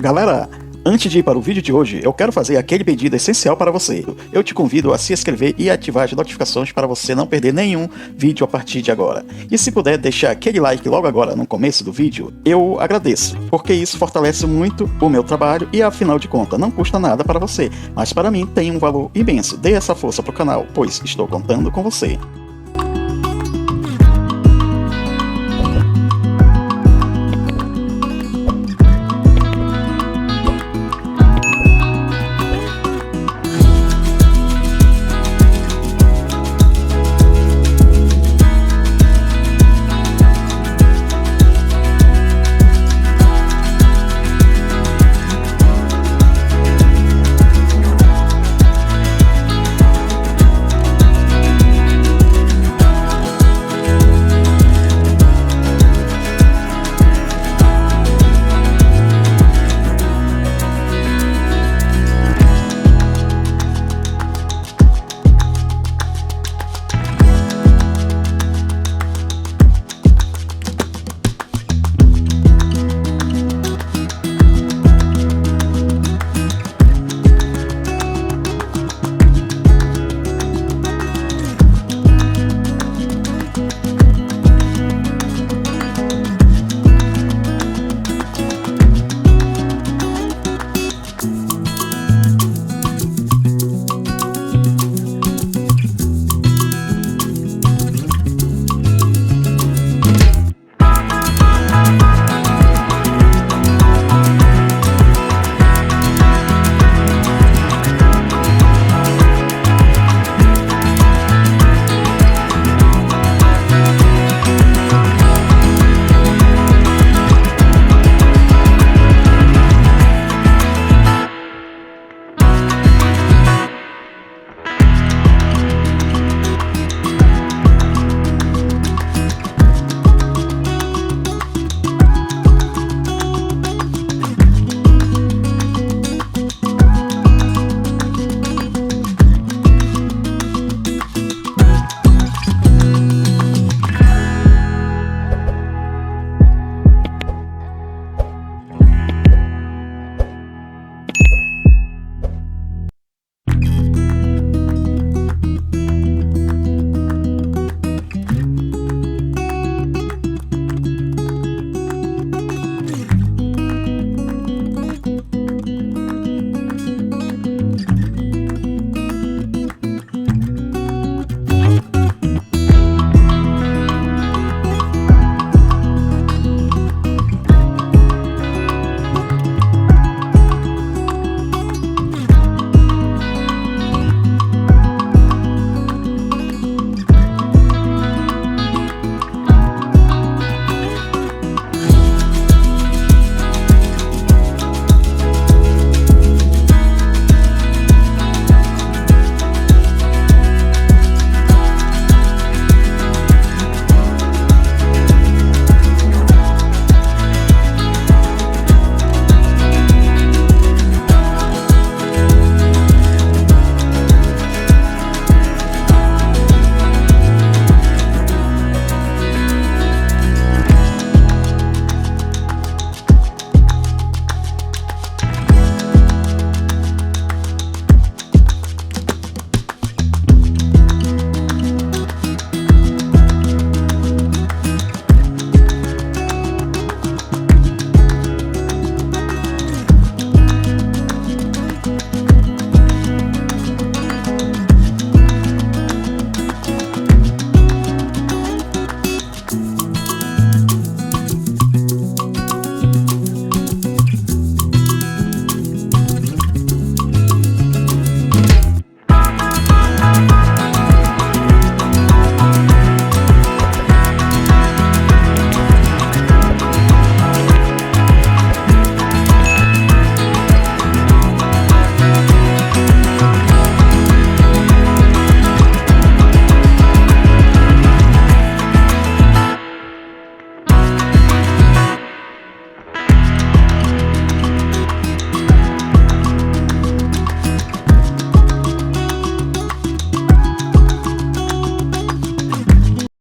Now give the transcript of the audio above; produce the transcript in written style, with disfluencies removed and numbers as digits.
Galera, antes de ir para o vídeo de hoje, eu quero fazer aquele pedido essencial para você. Eu te convido a se inscrever e ativar as notificações para você não perder nenhum vídeo a partir de agora. E se puder deixar aquele like logo agora no começo do vídeo, eu agradeço, porque isso fortalece muito o meu trabalho e afinal de contas não custa nada para você, mas para mim tem um valor imenso. Dê essa força para o canal, pois estou contando com você.